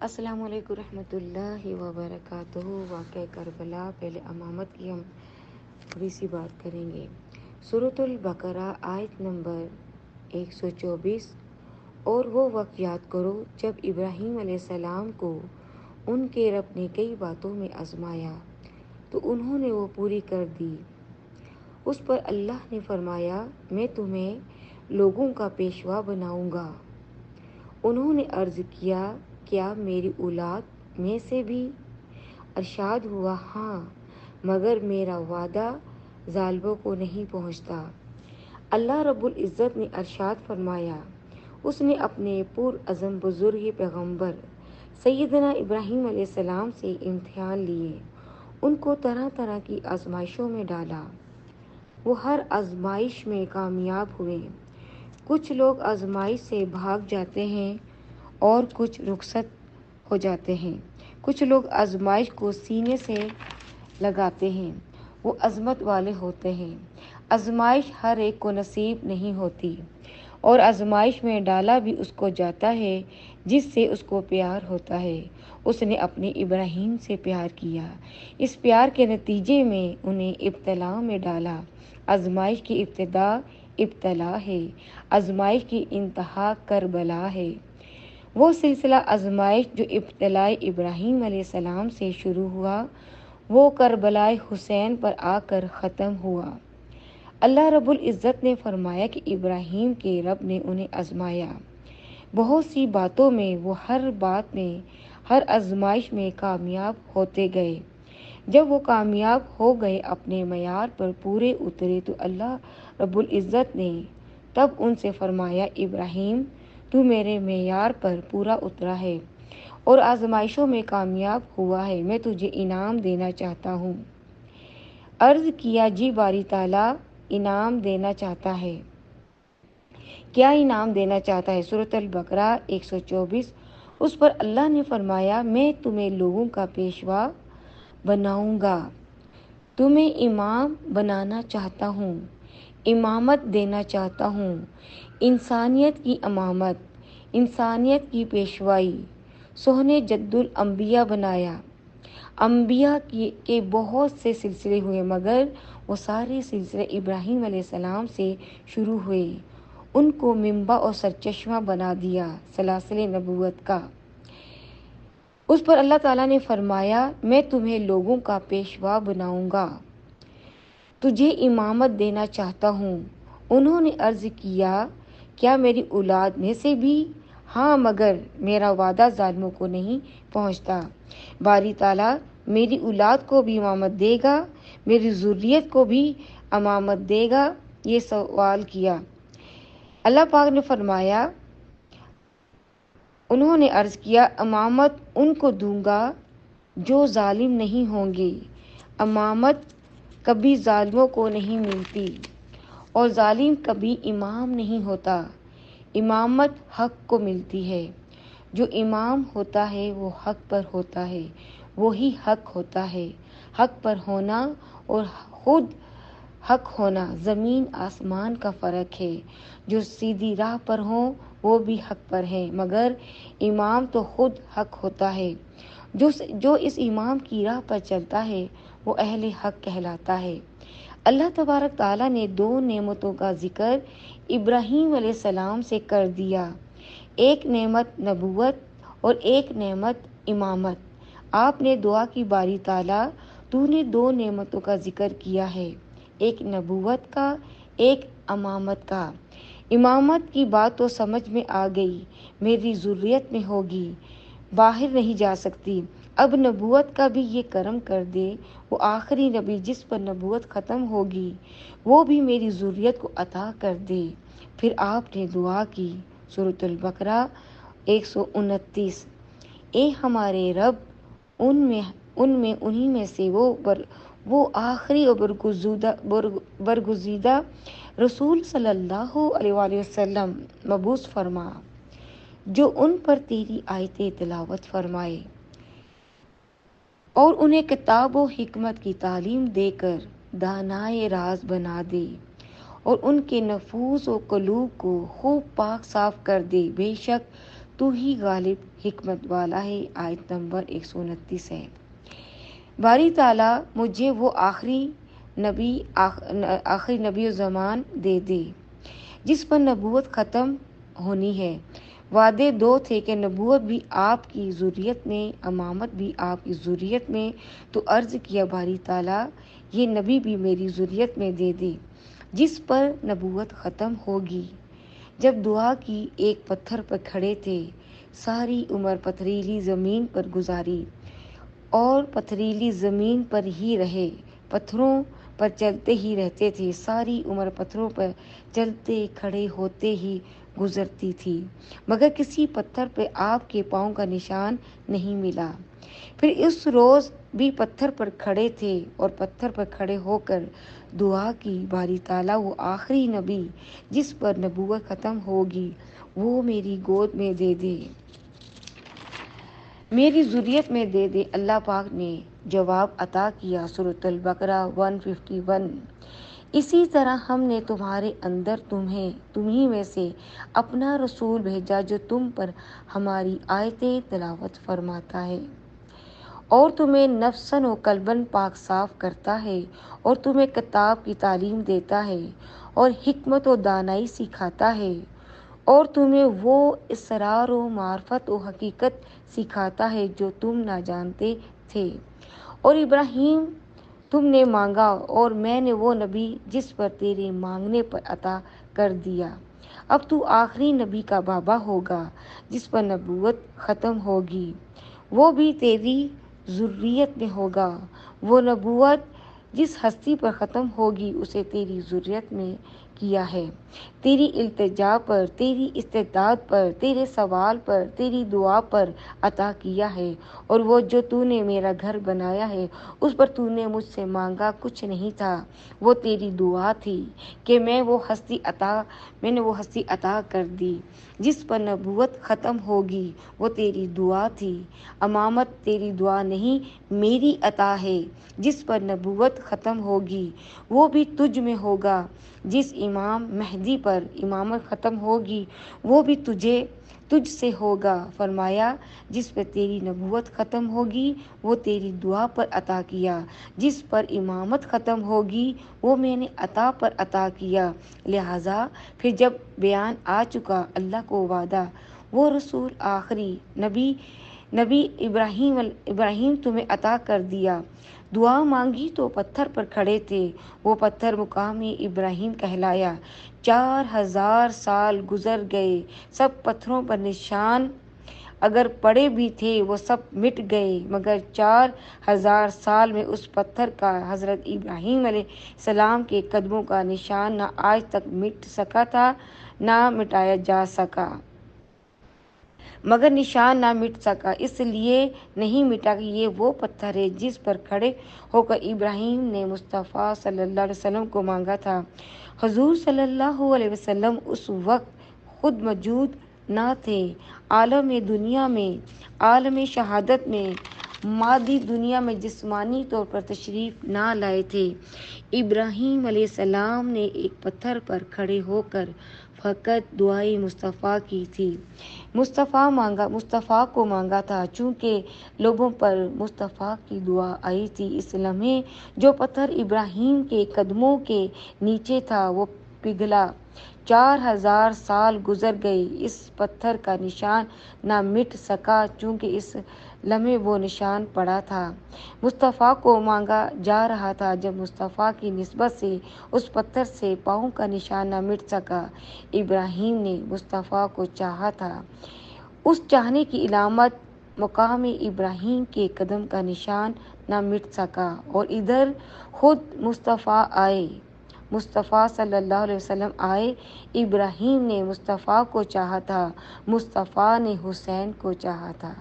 السلام علیکم رحمۃ اللہ وبرکاتہ۔ واقعہ کربلا، پہلے امامت کی ہم تھوڑی سی بات کریں گے۔ سورۃ البقرہ آیت نمبر 124۔ اور وہ وقت یاد کرو جب ابراہیم علیہ السلام کو ان کے رب نے کئی باتوں میں آزمایا تو انہوں نے وہ پوری کر دی۔ اس پر اللہ نے فرمایا، میں تمہیں لوگوں کا پیشوا بناؤں گا۔ انہوں نے عرض کیا، کیا میری اولاد میں سے بھی؟ ارشاد ہوا، ہاں، مگر میرا وعدہ ظالموں کو نہیں پہنچتا۔ اللہ رب العزت نے ارشاد فرمایا، اس نے اپنے پرعزم بزرگ پیغمبر سیدنا ابراہیم علیہ السلام سے امتحان لیے، ان کو طرح طرح کی آزمائشوں میں ڈالا۔ وہ ہر آزمائش میں کامیاب ہوئے۔ کچھ لوگ آزمائش سے بھاگ جاتے ہیں اور کچھ رخصت ہو جاتے ہیں۔ کچھ لوگ آزمائش کو سینے سے لگاتے ہیں، وہ عظمت والے ہوتے ہیں۔ آزمائش ہر ایک کو نصیب نہیں ہوتی، اور آزمائش میں ڈالا بھی اس کو جاتا ہے جس سے اس کو پیار ہوتا ہے۔ اس نے اپنے ابراہیم سے پیار کیا، اس پیار کے نتیجے میں انہیں ابتلا میں ڈالا۔ آزمائش کی ابتدا ابتلا ہے، آزمائش کی انتہا کربلا ہے۔ وہ سلسلہ آزمائش جو ابتلائے ابراہیم علیہ السلام سے شروع ہوا، وہ کربلائے حسین پر آ کر ختم ہوا۔ اللہ رب العزت نے فرمایا کہ ابراہیم کے رب نے انہیں آزمایا بہت سی باتوں میں، وہ ہر بات میں، ہر آزمائش میں کامیاب ہوتے گئے۔ جب وہ کامیاب ہو گئے، اپنے معیار پر پورے اترے، تو اللہ رب العزت نے تب ان سے فرمایا، ابراہیم، تو میرے معیار پر پورا اترا ہے اور آزمائشوں میں کامیاب ہوا ہے، میں تجھے انعام دینا چاہتا ہوں۔ عرض کیا، جی باری تعالیٰ انعام دینا چاہتا ہے۔ کیا انعام دینا چاہتا ہے؟ سورۃ البقرہ 124۔ اس پر اللہ نے فرمایا، میں تمہیں لوگوں کا پیشوا بناؤں گا، تمہیں امام بنانا چاہتا ہوں، امامت دینا چاہتا ہوں، انسانیت کی امامت، انسانیت کی پیشوائی۔ سونے جد الانبیاء بنایا۔ انبیاء کے بہت سے سلسلے ہوئے، مگر وہ سارے سلسلے ابراہیم علیہ السلام سے شروع ہوئے۔ ان کو منبع اور سرچشمہ بنا دیا سلاسل نبوت کا۔ اس پر اللہ تعالیٰ نے فرمایا، میں تمہیں لوگوں کا پیشوا بناؤں گا، تجھے امامت دینا چاہتا ہوں۔ انہوں نے عرض کیا، کیا میری اولاد میں سے بھی؟ ہاں، مگر میرا وعدہ ظالموں کو نہیں پہنچتا۔ باری تعالیٰ میری اولاد کو بھی امامت دے گا، میری ذریت کو بھی امامت دے گا؟ یہ سوال کیا۔ اللہ پاک نے فرمایا، انہوں نے عرض کیا، امامت ان کو دوں گا جو ظالم نہیں ہوں گے۔ امامت کبھی ظالموں کو نہیں ملتی، اور ظالم کبھی امام نہیں ہوتا۔ امامت حق کو ملتی ہے۔ جو امام ہوتا ہے وہ حق پر ہوتا ہے، وہی حق ہوتا ہے۔ حق پر ہونا اور خود حق ہونا زمین آسمان کا فرق ہے۔ جو سیدھی راہ پر ہوں وہ بھی حق پر ہیں، مگر امام تو خود حق ہوتا ہے۔ جو اس امام کی راہ پر چلتا ہے وہ اہل حق کہلاتا ہے۔ اللہ تبارک تعالیٰ نے دو نعمتوں کا ذکر ابراہیم علیہ السلام سے کر دیا، ایک نعمت نبوت اور ایک نعمت امامت۔ آپ نے دعا کی، باری تعالیٰ تو نے دو نعمتوں کا ذکر کیا ہے، ایک نبوت کا، ایک امامت کا۔ امامت کی بات تو سمجھ میں آ گئی، میری ذریت میں ہوگی، باہر نہیں جا سکتی۔ اب نبوت کا بھی یہ کرم کر دے، وہ آخری نبی جس پر نبوت ختم ہوگی وہ بھی میری ذریت کو عطا کر دے۔ پھر آپ نے دعا کی، سورۃ البقرہ 129۔ اے ہمارے رب، انہی میں سے وہ آخری اور برگزیدہ رسول صلی اللہ علیہ وآلہ وسلم مبعوث فرما، جو ان پر تیری آیتیں تلاوت فرمائے اور انہیں کتاب و حکمت کی تعلیم دے کر دانائے راز بنا دے، اور ان کے نفوس و قلوب کو خوب پاک صاف کر دے۔ بے شک تو ہی غالب حکمت والا ہے، آیت نمبر 129 ہے۔ باری تعالیٰ مجھے وہ آخری نبی و زمان دے دے جس پر نبوت ختم ہونی ہے۔ وعدے دو تھے کہ نبوت بھی آپ کی ذریت میں، امامت بھی آپ کی ذریت میں، تو عرض کیا باری تعالیٰ یہ نبی بھی میری ذریت میں دے دے جس پر نبوت ختم ہوگی۔ جب دعا کی، ایک پتھر پر کھڑے تھے، ساری عمر پتھریلی زمین پر گزاری اور پتھریلی زمین پر ہی رہے، پتھروں پر چلتے ہی رہتے تھے، ساری عمر پتھروں پر چلتے کھڑے ہوتے ہی گزرتی تھی، مگر کسی پتھر پہ آپ کے پاؤں کا نشان نہیں ملا۔ پھر اس روز بھی پتھر پر کھڑے تھے اور پتھر پر کھڑے ہو کر دعا کی، باری تعالیٰ وہ آخری نبی جس پر نبوت ختم ہوگی وہ میری گود میں دے دے، میری ذریت میں دے دے۔ اللہ پاک نے جواب عطا کیا، سورۃ البقرہ 151۔ اسی طرح ہم نے تمہارے اندر تمہیں میں سے اپنا رسول بھیجا جو تم پر ہماری آیتیں تلاوت فرماتا ہے اور تمہیں نفساً و قلباً پاک صاف کرتا ہے اور تمہیں کتاب کی تعلیم دیتا ہے اور حکمت و دانائی سکھاتا ہے اور تمہیں وہ اسرار و معرفت و حقیقت سکھاتا ہے جو تم نہ جانتے تھے۔ اور ابراہیم تم نے مانگا اور میں نے وہ نبی جس پر تیرے مانگنے پر عطا کر دیا۔ اب تو آخری نبی کا بابا ہوگا جس پر نبوت ختم ہوگی، وہ بھی تیری ذریت میں ہوگا۔ وہ نبوت جس ہستی پر ختم ہوگی اسے تیری ذریت میں کیا ہے، تیری التجا پر، تیری استعداد پر، تیرے سوال پر، تیری دعا پر عطا کیا ہے، اور وہ جو تو نے میرا گھر بنایا ہے اس پر تو نے مجھ سے مانگا کچھ نہیں تھا، وہ تیری دعا تھی کہ میں نے وہ ہستی عطا کر دی جس پر نبوت ختم ہوگی، وہ تیری دعا تھی۔ امامت تیری دعا نہیں میری عطا ہے، جس پر نبوت ختم ہوگی وہ بھی تجھ میں ہوگا، جس امام مہدی پر امامت ختم ہوگی وہ بھی تجھ سے ہوگا۔ فرمایا جس پر تیری نبوت ختم ہوگی وہ تیری دعا پر عطا کیا، جس پر امامت ختم ہوگی وہ میں نے عطا پر عطا کیا۔ لہٰذا پھر جب بیان آ چکا اللہ کو وعدہ، وہ رسول آخری نبی ابراہیم تمہیں عطا کر دیا۔ دعا مانگی تو پتھر پر کھڑے تھے، وہ پتھر مقام ابراہیم کہلایا۔ 4000 سال گزر گئے، سب پتھروں پر نشان اگر پڑے بھی تھے وہ سب مٹ گئے، مگر 4000 سال میں اس پتھر کا حضرت ابراہیم علیہ السلام کے قدموں کا نشان نہ آج تک مٹ سکا تھا نہ مٹایا جا سکا۔ مگر نشان نہ مٹ سکا اس لیے نہیں مٹا کہ یہ وہ پتھر ہے جس پر کھڑے ہو کر ابراہیم نے مصطفیٰ صلی اللہ علیہ وسلم کو مانگا تھا۔ حضور صلی اللہ علیہ وسلم اس وقت خود موجود نہ تھے، عالم دنیا میں، عالم شہادت میں، مادی دنیا میں جسمانی طور پر تشریف نہ لائے تھے۔ ابراہیم علیہ السلام نے ایک پتھر پر کھڑے ہو کر فقط دعائے مصطفیٰ کی تھی، مصطفیٰ کو مانگا تھا، چونکہ لوگوں پر مصطفیٰ کی دعا آئی تھی۔ اس لمحے جو پتھر ابراہیم کے قدموں کے نیچے تھا وہ پگھلا۔ 4000 سال گزر گئے، اس پتھر کا نشان نہ مٹ سکا، چونکہ اس لمحے وہ نشان پڑا تھا، مصطفیٰ کو مانگا جا رہا تھا۔ جب مصطفیٰ کی نسبت سے اس پتھر سے پاؤں کا نشان نہ مٹ سکا، ابراہیم نے مصطفیٰ کو چاہا تھا، اس چاہنے کی علامت مقام ابراہیم کے قدم کا نشان نہ مٹ سکا، اور ادھر خود مصطفیٰ صلی اللہ علیہ وسلم آئے۔ ابراہیم نے مصطفیٰ کو چاہا تھا، مصطفیٰ نے حسین کو چاہا تھا۔